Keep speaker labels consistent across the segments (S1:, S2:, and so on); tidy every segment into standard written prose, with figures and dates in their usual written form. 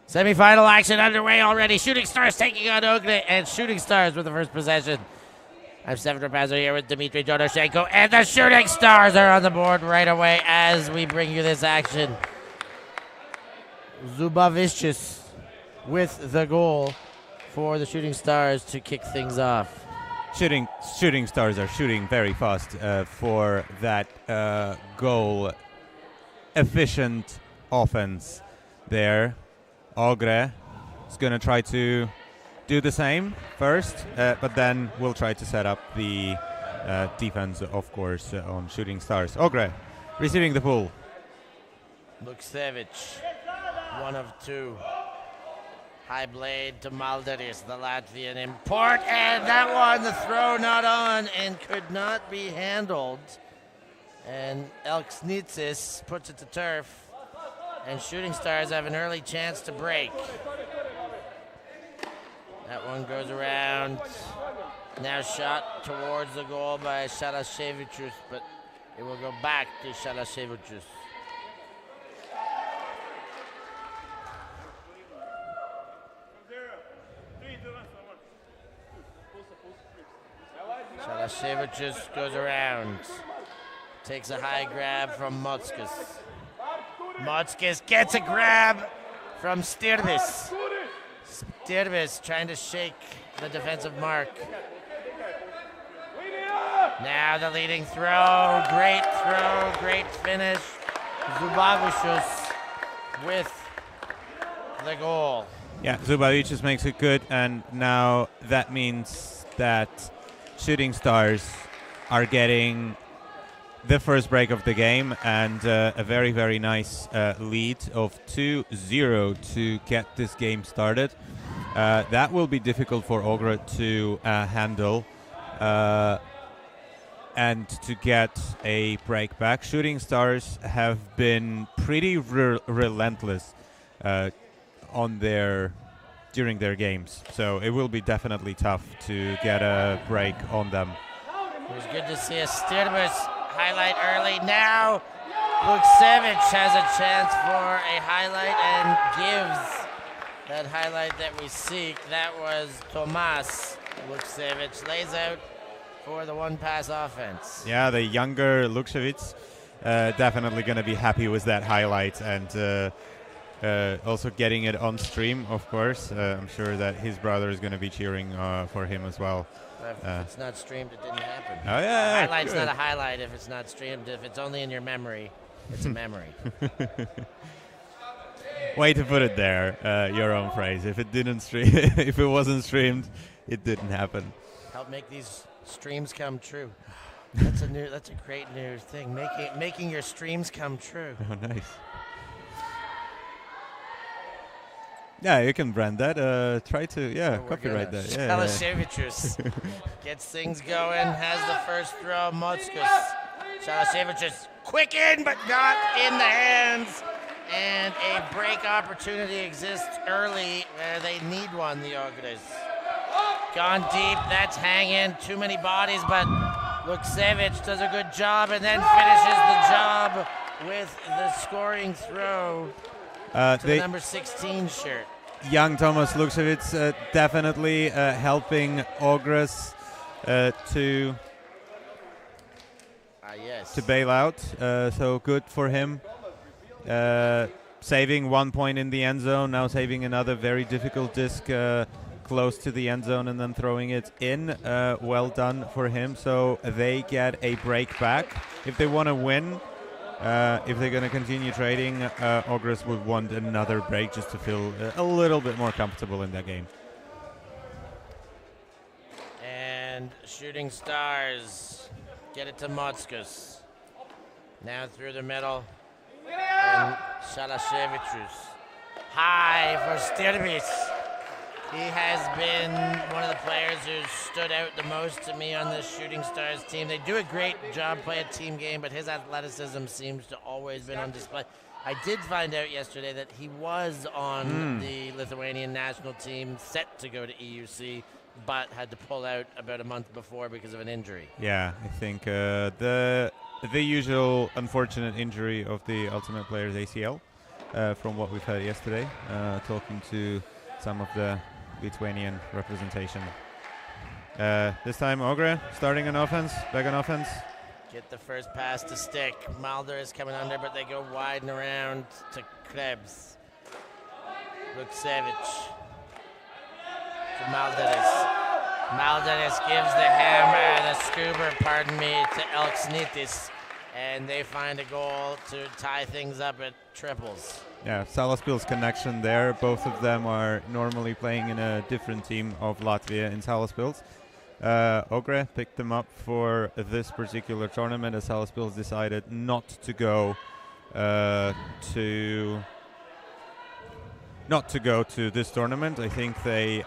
S1: Semi-final action underway already. Shooting Stars taking on Ogre, and Shooting Stars with the first possession. I'm Stefan Rapazzo here with Dmitry Donoshenko, and the Shooting Stars are on the board right away as we bring you this action. Zubavicius with the goal for the Shooting Stars to kick things off.
S2: Shooting Stars are shooting very fast for that goal. Efficient offense there. Ogre is going to try to do the same first, but then we'll try to set up the defense, of course, on Shooting Stars. Ogre receiving the pull.
S1: Luksevich, 1 of 2. High blade to Malderis, the Latvian import, and that one, the throw not on and could not be handled. And Elksnitsis puts it to turf, and Shooting Stars have an early chance to break. That one goes around. Now shot towards the goal by Shalashevichus, but it will go back to Shalashevichus. Shalashevichus goes around. Takes a high grab from Motskis. Motskis gets a grab from Stirbis. Stirbis trying to shake the defensive mark. Now the leading throw. Great finish. Zubavicius with the goal.
S2: Yeah, Zubavicius makes it good, and now that means that Shooting Stars are getting the first break of the game and a very, very nice lead of 2-0 to get this game started. That will be difficult for Ogre to handle and to get a break back. Shooting Stars have been pretty relentless during their games, so it will be definitely tough to get a break on them.
S1: It was good to see a Stirbis highlight early. Now Luksevich has a chance for a highlight and gives that highlight that we seek. That was Tomas Luksevich. Lays out for the one-pass offense.
S2: Yeah, the younger Luksevich definitely going to be happy with that highlight, and also getting it on stream, of course. I'm sure that his brother is going to be cheering for him as well.
S1: If it's not streamed, it didn't happen.
S2: Oh, yeah.
S1: A highlight's not a highlight if it's not streamed. If it's only in your memory, it's a memory.
S2: Way to put it there, your own phrase. If it didn't stream, if it wasn't streamed, it didn't happen.
S1: Help make these streams come true. That's a great new thing. Making your streams come true.
S2: Oh, nice. Yeah, you can brand that. Try to, copyright that.
S1: Shalashevichus gets things going, has the first throw. Motskis. Shalashevichus quick in, but not in the hands. And a break opportunity exists early where they need one, the Ogres. Gone deep, that's hanging. Too many bodies, but Luksevich does a good job and then finishes the job with the scoring throw. To the number 16 shirt.
S2: Young Thomas Luksevich definitely helping Ogres to bail out. So good for him. Saving 1 point in the end zone, now saving another very difficult disc close to the end zone and then throwing it in. Well done for him. So they get a break back. If they want to win, if they're going to continue trading, Ogres would want another break just to feel a little bit more comfortable in that game.
S1: And Shooting Stars get it to Motskis. Now through the middle. And Shalashevichus. High for Stirbis. He has been one of the players who stood out the most to me on this Shooting Stars team. They do a great job playing a team game, but his athleticism seems to always been on display. I did find out yesterday that he was on the Lithuanian national team, set to go to EUC, but had to pull out about a month before because of an injury.
S2: Yeah, I think the usual unfortunate injury of the Ultimate Player's ACL. from what we've heard yesterday, talking to some of the Lithuanian representation. This time Ogre starting on offense, back on offense.
S1: Get the first pass to stick. Mulder is coming under, but they go wide and around to Krebs. Luksevic to Malderis. Malderis gives the hammer, the scuba, pardon me, to Elksnitis, and they find a goal to tie things up at triples.
S2: Yeah, Salaspil's connection there. Both of them are normally playing in a different team of Latvia in Salaspils. Ogre picked them up for this particular tournament as Salaspils decided not to go to this tournament. I think they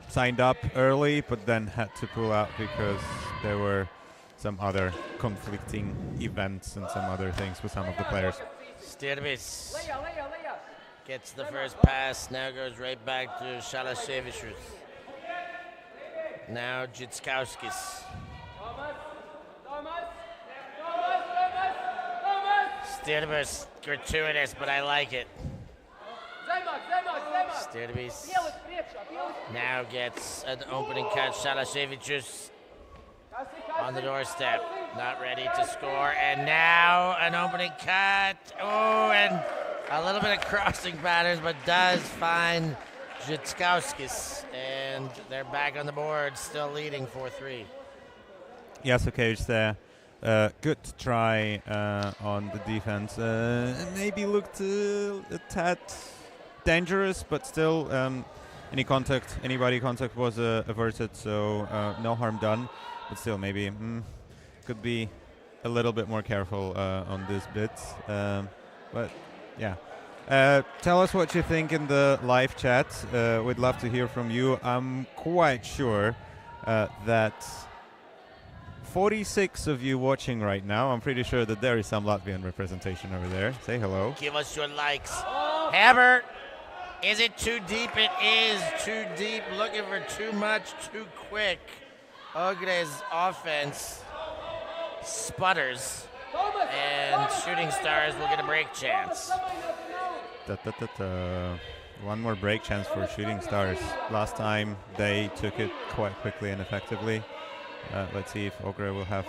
S2: signed up early but then had to pull out because there were some other conflicting events and some other things with some of the players.
S1: Stirbis gets the first pass, now goes right back to Shalashevichus. Now Jitskauskis. Stirbis, gratuitous, but I like it. Stirbis now gets an opening cut. Shalashevichus on the doorstep, not ready to score, and now an opening cut. Oh, and a little bit of crossing patterns, but does find Jitskauskis, and they're back on the board, still leading 4-3.
S2: Yes, okay, it's there. Good try on the defense. Maybe looked a tad dangerous, but still anybody contact was averted, so no harm done. But still, maybe could be a little bit more careful on this bit. But yeah, tell us what you think in the live chat. We'd love to hear from you. I'm quite sure that 46 of you watching right now. I'm pretty sure that there is some Latvian representation over there. Say hello.
S1: Give us your likes. Hammer, is it too deep? It is too deep. Looking for too much, too quick. Ogre's offense sputters, and Shooting Stars will get a break chance.
S2: One more break chance for Shooting Stars. Last time they took it quite quickly and effectively. Let's see if Ogre will have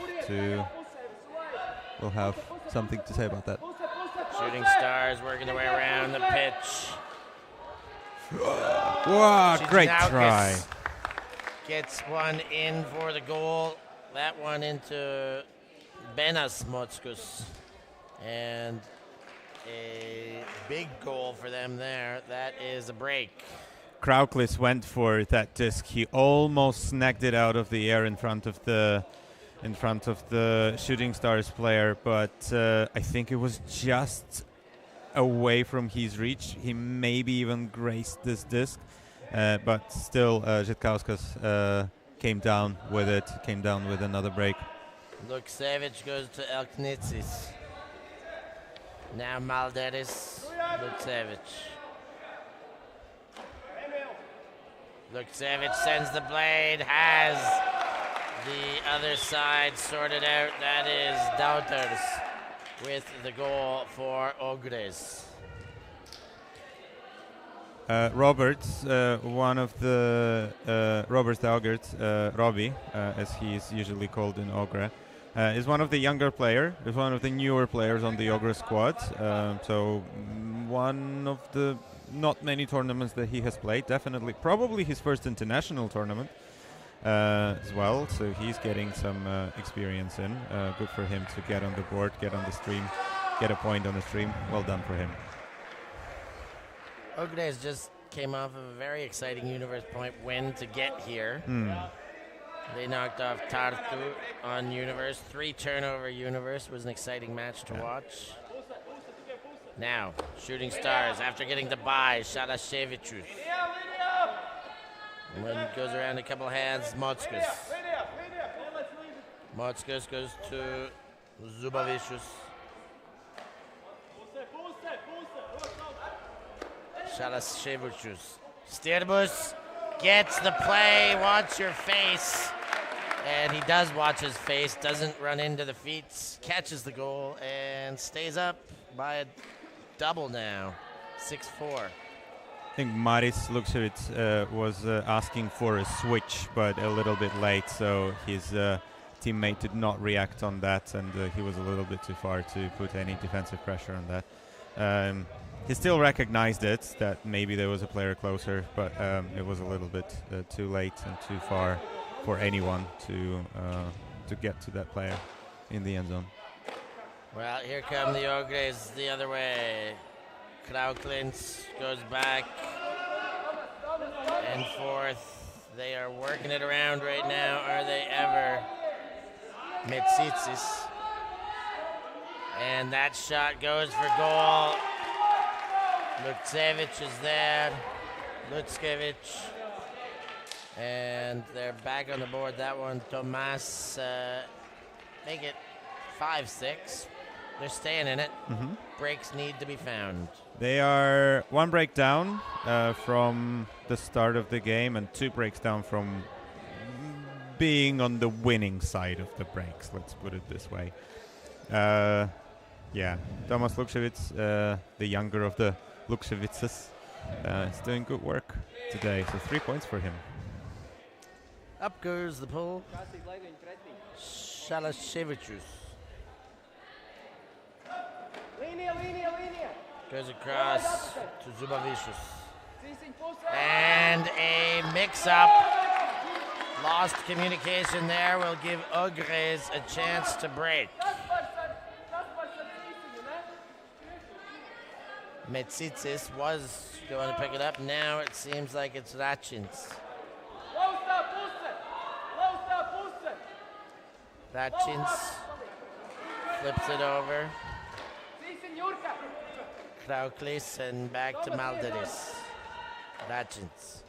S2: something to say about that.
S1: Shooting Stars working their way around the pitch.
S2: Wow, great try.
S1: Gets one in for the goal. That one into Benas Motskus. And a big goal for them there. That is a break.
S2: Krauklis went for that disc. He almost snagged it out of the air in front of the Shooting Stars player, but I think it was just away from his reach. He maybe even grazed this disc. But still, Žitkauskas came down with it, came down with another break.
S1: Luksevic goes to Elknitsis. Now Malderis, Luksevic. Luksevic sends the blade, has the other side sorted out. That is Dauters with the goal for Ogres.
S2: Roberts, one of the Roberts Daugert, Robbie, as he is usually called in Ogre, is one of the younger players, is one of the newer players on the Ogre squad. So one of the not many tournaments that he has played, definitely, probably his first international tournament as well. So he's getting some experience in. Good for him to get on the board, get on the stream, get a point on the stream. Well done for him.
S1: Ogres just came off of a very exciting Universe Point win to get here. They knocked off Tartu on Universe. 3-turnover Universe was an exciting match to watch. Now, Shooting Stars, after getting the bye, Shalashevichus. And when it goes around a couple hands, Motskus. Motskus goes to Zubavicius. Shalashevichus. Stirbus gets the play, watch your face. And he does watch his face, doesn't run into the feet, catches the goal, and stays up by double now, 6-4.
S2: I think Maris Lukšević was asking for a switch, but a little bit late, so his teammate did not react on that, and he was a little bit too far to put any defensive pressure on that. He still recognized it, that maybe there was a player closer, but it was a little bit too late and too far for anyone to get to that player in the end zone.
S1: Well, here come the Ogres the other way. Krauklins goes back and forth. They are working it around right now. Are they ever? Metsitsis. And that shot goes for goal. Lukšević is there. Lukšević. And they're back on the board. That one, Tomas, make it 5-6. They're staying in it.
S2: Mm-hmm.
S1: Breaks need to be found.
S2: They are one break down from the start of the game and 2 breaks down from being on the winning side of the breaks, let's put it this way. Yeah, Tomas Lukšević, the younger of the Lukševićes, is doing good work today, so 3 points for him.
S1: Up goes the pull. Shalashevichus. Goes across to Zubavicius. And a mix-up. Lost communication there will give Ogres a chance to break. Metsitsis was going to pick it up. Now it seems like it's Ratchins. Ratchins flips it over. Krauklis and back to Malderis. Ratchins.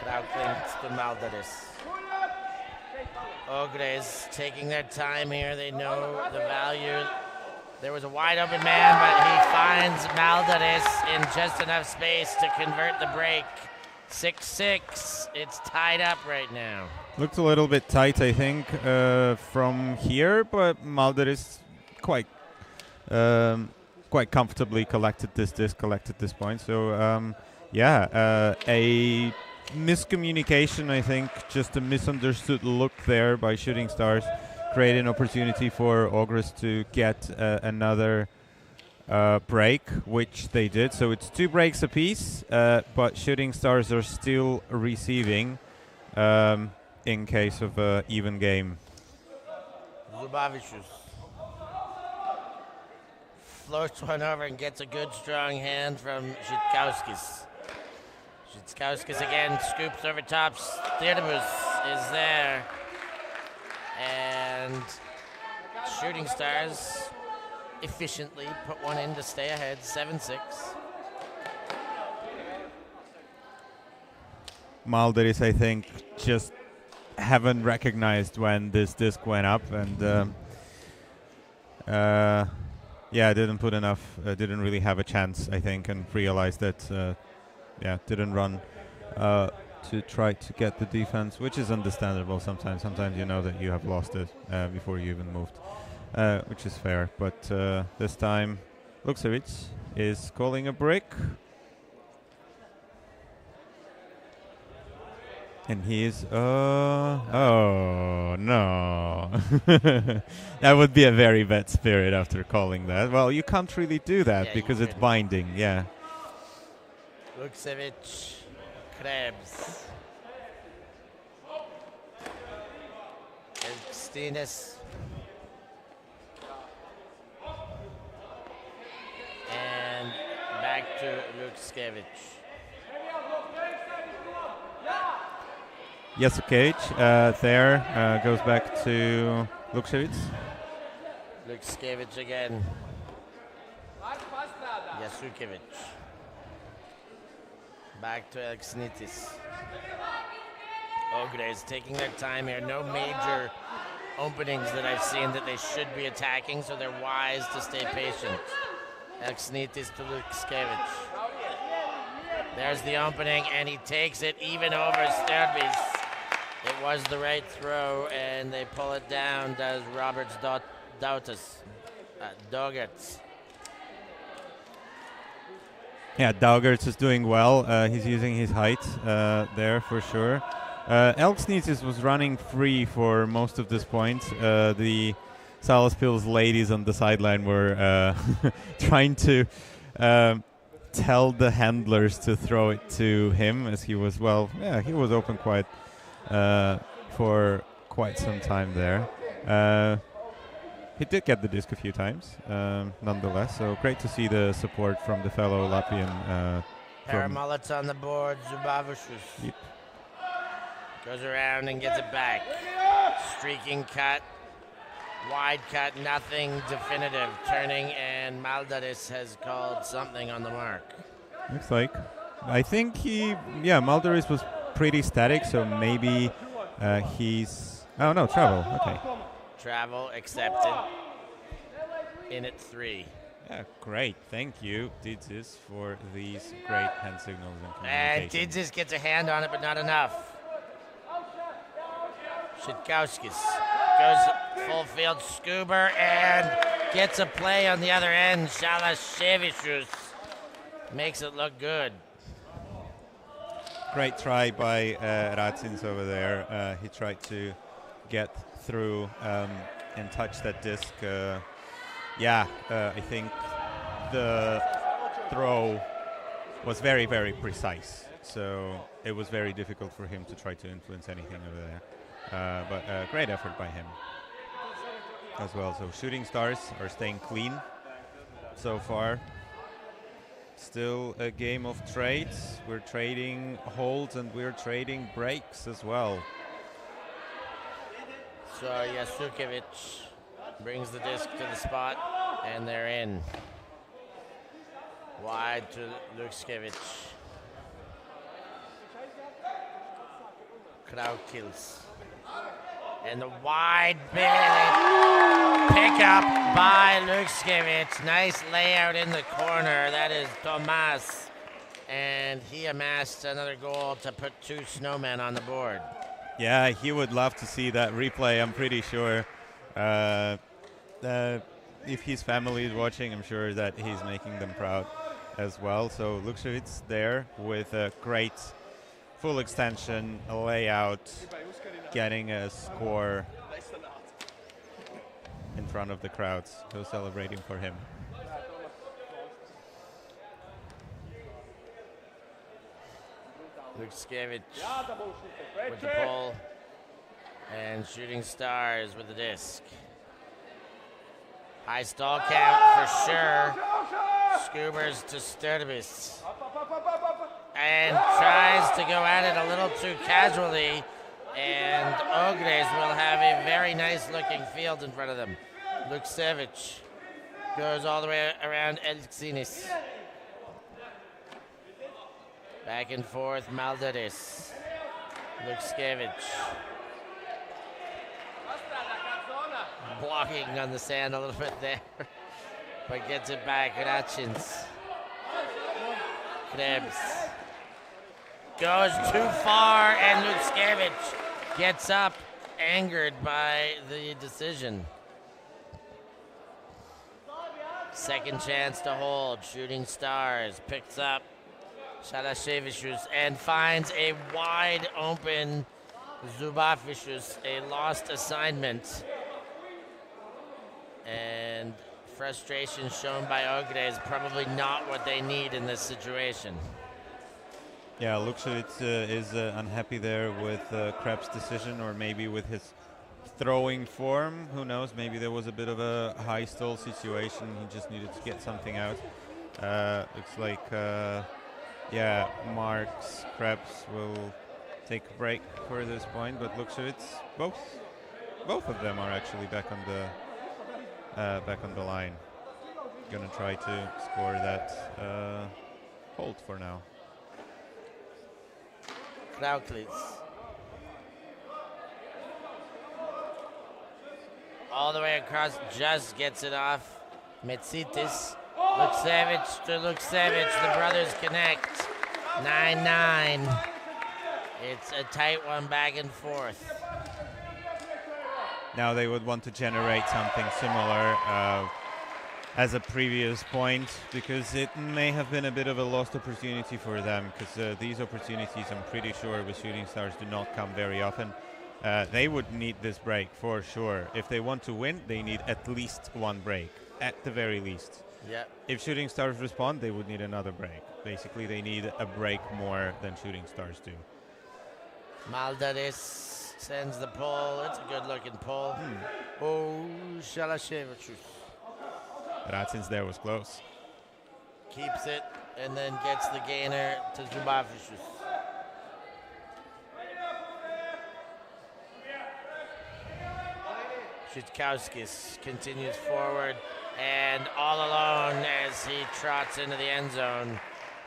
S1: Krauklis to Malderis. Ogres taking their time here. They know the value. There was a wide open man, but he finds Malderis in just enough space to convert the break. 6-6. It's tied up right now.
S2: Looked a little bit tight, I think, from here, but Malderis quite comfortably collected this point. So, a miscommunication, I think, just a misunderstood look there by Shooting Stars, created an opportunity for Ogres to get another break, which they did. So it's 2 breaks apiece, but Shooting Stars are still receiving in case of an even game.
S1: Zubavicius floats one over and gets a good strong hand from Zhitkauskis. Zhitkauskis again scoops over top. Styrmus is there. And Shooting Stars efficiently put one in to stay ahead, 7-6.
S2: Malderis, I think, just haven't recognized when this disc went up, and didn't put enough, didn't really have a chance, I think, and realized that, didn't run to try to get the defense, which is understandable sometimes. Sometimes you know that you have lost it before you even moved, which is fair. But this time, Lukšević is calling a break. And he is, oh no. That would be a very bad spirit after calling that. Well, you can't really do that because it's binding, yeah.
S1: Lukšević, Krebs. Elkstinis. And back to Lukšević.
S2: Jasukevich there goes back to Lukšević.
S1: Lukšević again. Jasukevich. Back to Elksnitis. Ogres taking their time here. No major openings that I've seen that they should be attacking, so they're wise to stay patient. Elksnitis to Lukšević. There's the opening, and he takes it even over Styrmis. It was the right throw, and they pull it down, does Roberts Dautas. Dogerts.
S2: Yeah, Daugerts is doing well. He's using his height there for sure. Elksneetzes was running free for most of this point. The Salaspils ladies on the sideline were trying to tell the handlers to throw it to him, as he was, well, yeah, he was open quite for quite some time there. He did get the disc a few times, nonetheless, so great to see the support from the fellow Latvian.
S1: Paramullets on the board, Zubavicius.
S2: Yep.
S1: Goes around and gets it back. Streaking cut, wide cut, nothing definitive. Turning, and Maldaris has called something on the mark.
S2: Looks like. I think Maldaris was pretty static, so maybe he's... Oh, no, travel, okay.
S1: Travel accepted. In at 3.
S2: Yeah, great. Thank you, Didzis, for these great hand signals and communication.
S1: And Didzis gets a hand on it, but not enough. Shitkowskis goes full field scuba and gets a play on the other end. Shalashevicius makes it look good.
S2: Great try by Racins over there. He tried to get through and touch that disc. I think the throw was very, very precise. So it was very difficult for him to try to influence anything over there. But great effort by him as well. So Shooting Stars are staying clean so far. Still a game of trades. We're trading holds and we're trading breaks as well.
S1: So Yasukevic brings the disc to the spot, and they're in. Wide to Lukskiewicz. Kraukils. And the wide pick up by Lukskiewicz. Nice layout in the corner. That is Tomas. And he amassed another goal to put 2 snowmen on the board.
S2: Yeah, he would love to see that replay, I'm pretty sure. If his family is watching, I'm sure that he's making them proud as well. So Lukskiewicz there with a great full extension, a layout, getting a score in front of the crowds who are celebrating for him.
S1: Lukskiewicz with the pull, and Shooting Stars with the disc. High stall count for sure. Scoobers to Sturtubis. And tries to go at it a little too casually, and Ogres will have a very nice looking field in front of them. Lukskiewicz goes all the way around Elksinis. Back and forth, Maldaris. Lukskiewicz. Blocking on the sand a little bit there, but gets it back. Rachins. Krebs. Goes too far, and Lukskiewicz gets up, angered by the decision. Second chance to hold. Shooting Stars picks up Shalashevicius and finds a wide open Zubavicius, a lost assignment. And frustration shown by Ogre is probably not what they need in this situation.
S2: Yeah, Lukskiewicz is unhappy there with Krebs' decision, or maybe with his throwing form. Who knows? Maybe there was a bit of a high stall situation. He just needed to get something out. Looks like, Marks, Krebs will take a break for this point, but Lukskiewicz, both of them are actually back on the line. Gonna try to score that hold for now.
S1: Krauklis. All the way across, just gets it off. Metsitis. Lukskiewicz to Lukskiewicz. The brothers connect. 9-9. It's a tight one back and forth.
S2: Now they would want to generate something similar. as a previous point, because it may have been a bit of a lost opportunity for them, because these opportunities, I'm pretty sure, with Shooting Stars do not come very often. They would need this break for sure. If they want to win, they need at least one break, at the very least.
S1: Yeah.
S2: If Shooting Stars respond, they would need another break. Basically, they need a break more than Shooting Stars do.
S1: Maldaris sends the pull. It's a good-looking pull. Oh, Shalashevichus.
S2: Racins there was close.
S1: Keeps it and then gets the gainer to Zubavicius. Szytkowskis continues forward and all alone as he trots into the end zone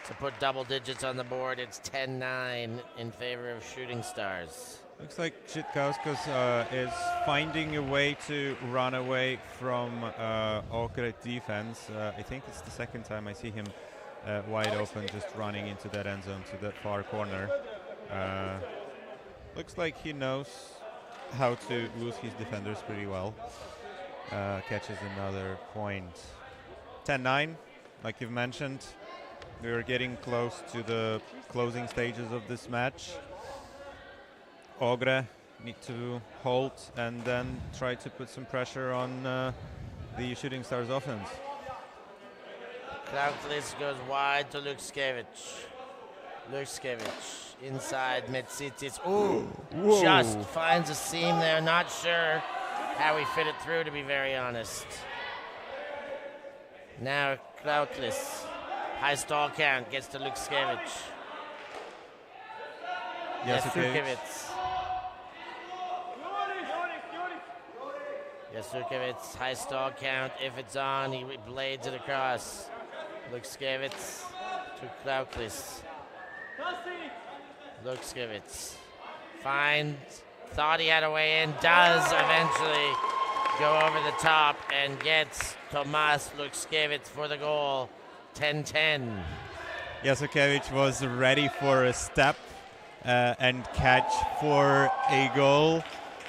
S1: to put double digits on the board. It's 10-9 in favor of Shooting Stars.
S2: Looks like Szytkowskis is finding a way to run away from Ogre defense. I think it's the second time I see him wide open, just running into that end zone to that far corner. Looks like he knows how to lose his defenders pretty well. Catches another point. 10-9, like you've mentioned. We are getting close to the closing stages of this match. Ogre need to hold and then try to put some pressure on the Shooting Stars offense.
S1: Krauklis goes wide to Lukskevich. Lukskevich inside Metsitis. Ooh, just finds a seam there. Not sure how he fit it through, to be very honest. Now Krauklis. High stall count, gets to Lukskevich. Jasukevich. Jasukevich, high stall count. If it's on, he blades it across. Lukskevich to Krauklis. Lukskevich thought he had a way in, does eventually go over the top and gets Tomas Lukskevich for the goal. 10-10.
S2: Jasukevich was ready for a step and catch for a goal.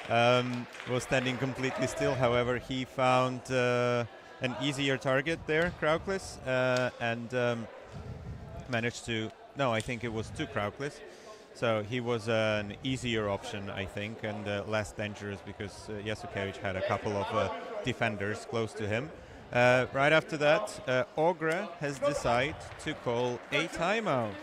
S2: Was standing completely still, however, he found an easier target there, Krauklis, and managed to, no, I think it was to Krauklis. So he was an easier option, I think, and less dangerous because Jasukevich had a couple of defenders close to him. Right after that, Ogre has decided to call a timeout.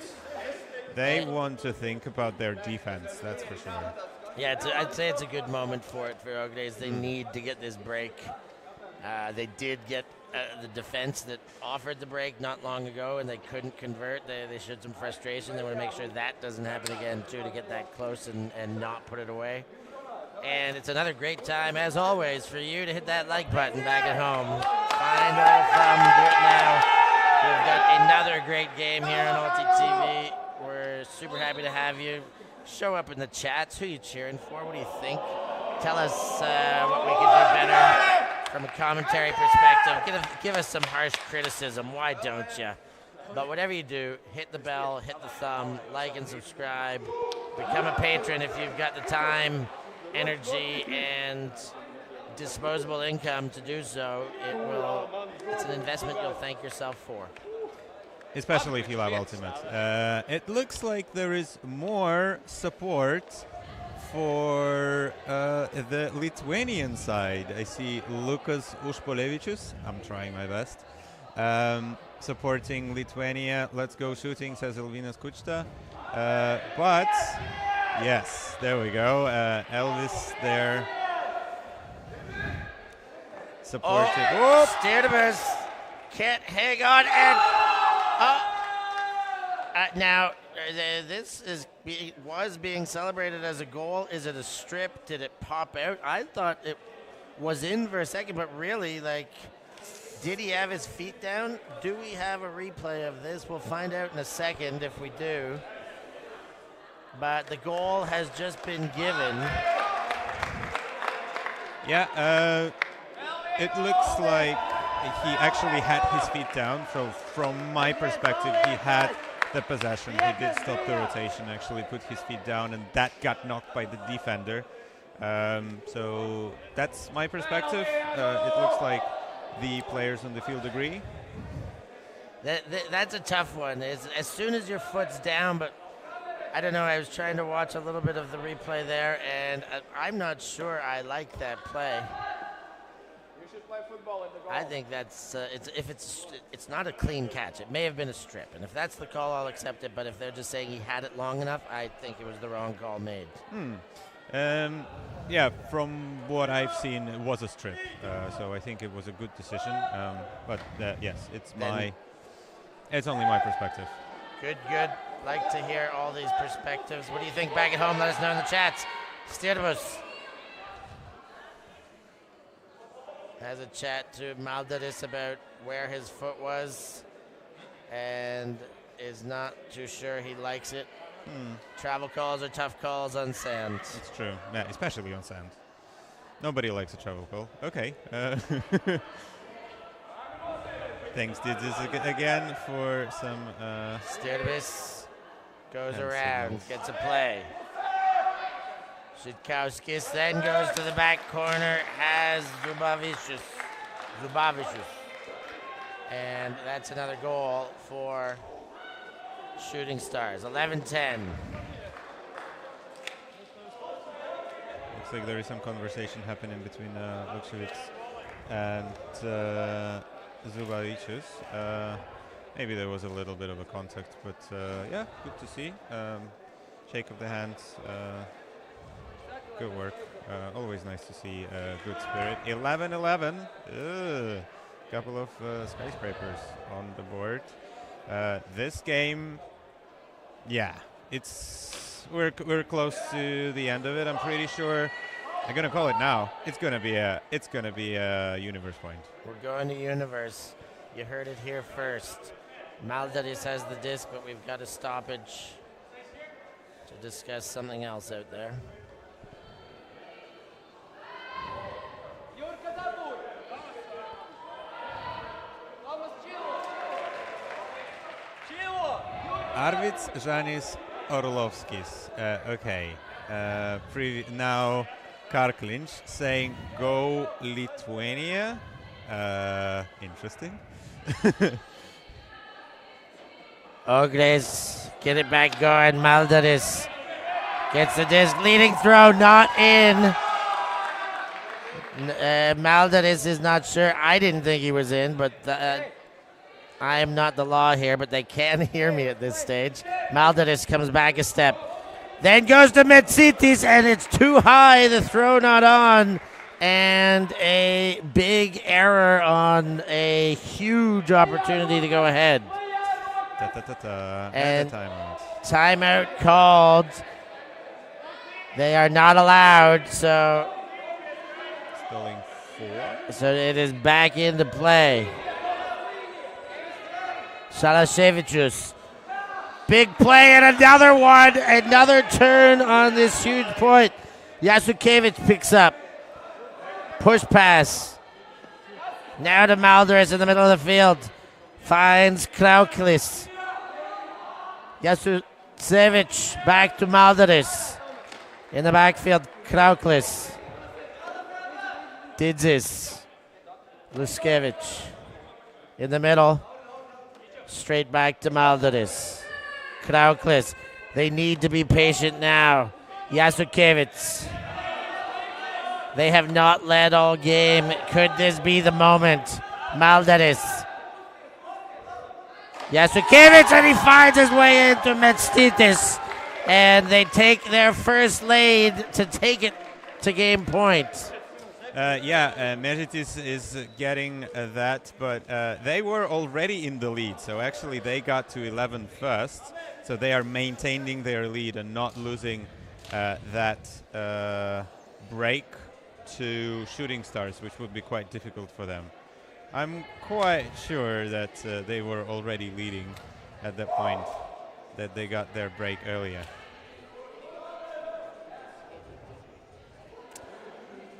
S2: They want to think about their defense, that's for sure.
S1: Yeah, I'd say it's a good moment for Ogre. They need to get this break. They did get the defense that offered the break not long ago, and they couldn't convert. They showed some frustration. They want to make sure that doesn't happen again, too, to get that close and not put it away. And it's another great time, as always, for you to hit that like button back at home. Find all from do it now. We've got another great game here on ULTI.TV. We're super happy to have you. Show up in the chats. Who are you cheering for? What do you think? Tell us what we could do better from a commentary perspective. Give us some harsh criticism. Why don't you? But whatever you do, hit the bell, hit the thumb, like and subscribe. Become a patron if you've got the time, energy, and disposable income to do so. It's an investment you'll thank yourself for.
S2: Especially if you love Ultimate. It looks like there is more support for the Lithuanian side. I see Lukas Ushpolevičius. I'm trying my best. Supporting Lithuania. Let's go shooting, says Elvinas Kuchta. But, yes, there we go. Elvis there. Supported.
S1: Oh, Sturdivers can't hang on. And now, this was being celebrated as a goal. Is it a strip? Did it pop out? I thought it was in for a second, but really, did he have his feet down? Do we have a replay of this? We'll find out in a second if we do. But the goal has just been given.
S2: Yeah, it looks like he actually had his feet down. So from my perspective, he had the possession. He did stop the rotation, actually put his feet down, and that got knocked by the defender. So that's my perspective. It looks like the players on the field agree?
S1: That's a tough one. As soon as your foot's down, but I don't know. I was trying to watch a little bit of the replay there, and I'm not sure I like that play.
S3: You should play football in the goal.
S1: I think that's it's not a clean catch. It may have been a strip, and if that's the call, I'll accept it. But if they're just saying he had it long enough, I think it was the wrong call made.
S2: Yeah, from what I've seen, it was a strip, so I think it was a good decision. But yes, it's only my perspective.
S1: Good. Like to hear all these perspectives. What do you think back at home? Let us know in the chats. Styrmus has a chat to Maldaris about where his foot was and is not too sure he likes it. Travel calls are tough calls on sand.
S2: It's true, yeah, especially on sand. Nobody likes a travel call. Okay. Thanks, did this again for some...
S1: Styrmus goes around, gets a play. Zitkowskis then goes to the back corner, has Zubavicius. And that's another goal for Shooting Stars. 11-10.
S2: Looks like there is some conversation happening between Lukšević and Zubavicius. Maybe there was a little bit of a contact, but yeah, good to see. Shake of the hands. Good work. Always nice to see good spirit. 11-11. Couple of skyscrapers on the board. This game, yeah, we're close to the end of it. I'm pretty sure. I'm gonna call it now. It's gonna be a universe point.
S1: We're going to universe. You heard it here first. Maldaris has the disc, but we've got a stoppage to discuss something else out there.
S2: Arvids Žanis Orlovskis. Okay. Now Karklinch saying go Lithuania. Interesting.
S1: Ogres get it back going. Maldaris gets the disc. Leading throw, not in. Maldaris is not sure. I didn't think he was in, but I am not the law here, but they can hear me at this stage. Maldaris comes back a step. Then goes to Metsitis, and it's too high. The throw not on. And a big error on a huge opportunity to go ahead. And timeout called. They are not allowed, so it is back into play. Salasevicius. Big play and another one. Another turn on this huge point. Jasukevich picks up. Push pass. Now to Maldaris in the middle of the field. Finds Krauklis. Jasukevich back to Maldaris. In the backfield, Krauklis. Didzis. Luskevich. In the middle. Straight back to Maldaris. Krauklis. They need to be patient now. Jasukevich. They have not led all game. Could this be the moment? Maldaris. Jasukevich, and he finds his way into Metstitis. And they take their first lead to take it to game point.
S2: Mežitis is getting that, but they were already in the lead. So actually they got to 11 first. So they are maintaining their lead and not losing that break to Shooting Stars, which would be quite difficult for them. I'm quite sure that they were already leading at that point, that they got their break earlier.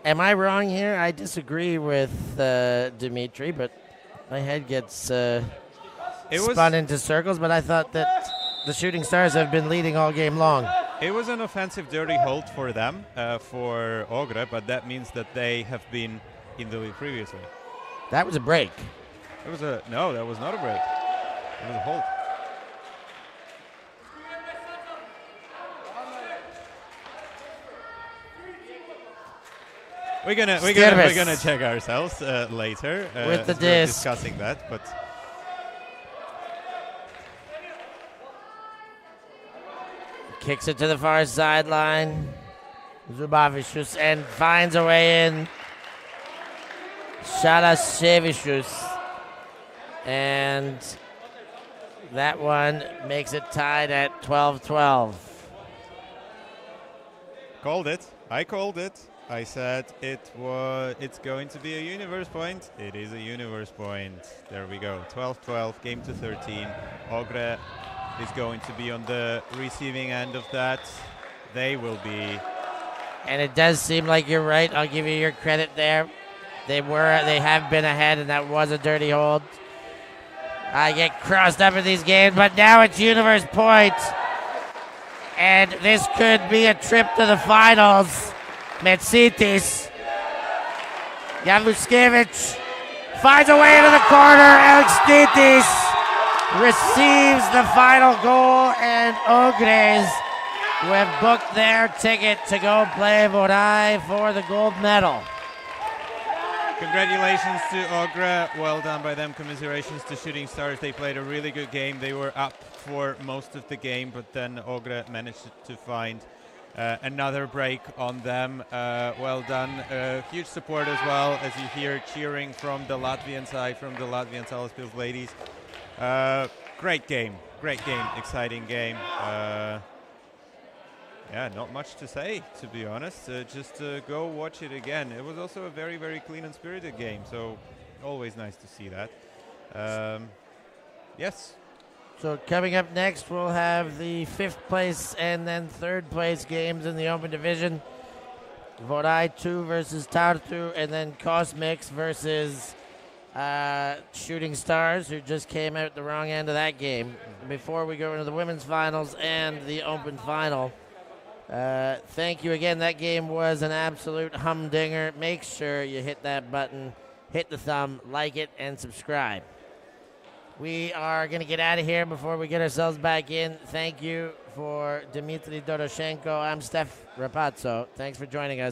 S1: Am I wrong here? I disagree with Dimitri, but my head gets spun into circles, but I thought that the Shooting Stars have been leading all game long.
S2: It was an offensive dirty hold for them, for Ogre, but that means that they have been in the lead previously.
S1: That was a break.
S2: It was a no. That was not a break. It was a hold. We're gonna check ourselves later.
S1: With the
S2: as we're
S1: disc.
S2: discussing that, but
S1: Kicks it to the far sideline. Zubavicius and finds a way in. Shalasevicius. And that one makes it tied at 12-12.
S2: called it. I called it. I said it's going to be a universe point. It is a universe point. There we go. 12-12, game to 13. Ogre is going to be on the receiving end of that. They will be.
S1: And it does seem like you're right. I'll give you your credit there. They have been ahead, and that was a dirty hold. I get crossed up in these games, but now it's universe point. And this could be a trip to the finals. Metsitis. Javuskevich finds a way into the corner. Alexitis receives the final goal, and Ogres, who have booked their ticket to go play Vodai for the gold medal.
S2: Congratulations to Ogre. Well done by them. Commiserations to Shooting Stars. They played a really good game. They were up for most of the game, but then Ogre managed to find another break on them. Well done. Huge support as well, as you hear cheering from the Latvian side, from the Latvian Salaspils ladies. Great game, exciting game. Yeah, not much to say, to be honest. Just go watch it again. It was also a very, very clean and spirited game, so always nice to see that. Yes.
S1: So coming up next, we'll have the 5th place and then 3rd place games in the Open Division. Vodai 2 versus Tartu, and then Cosmics versus Shooting Stars, who just came out the wrong end of that game. Before we go into the women's finals and the Open final, thank you again. That game was an absolute humdinger. Make sure you hit that button, hit the thumb, like it, and subscribe. We are going to get out of here before we get ourselves back in. Thank you for Dmitry Doroshenko. I'm Steph Rapazzo. Thanks for joining us.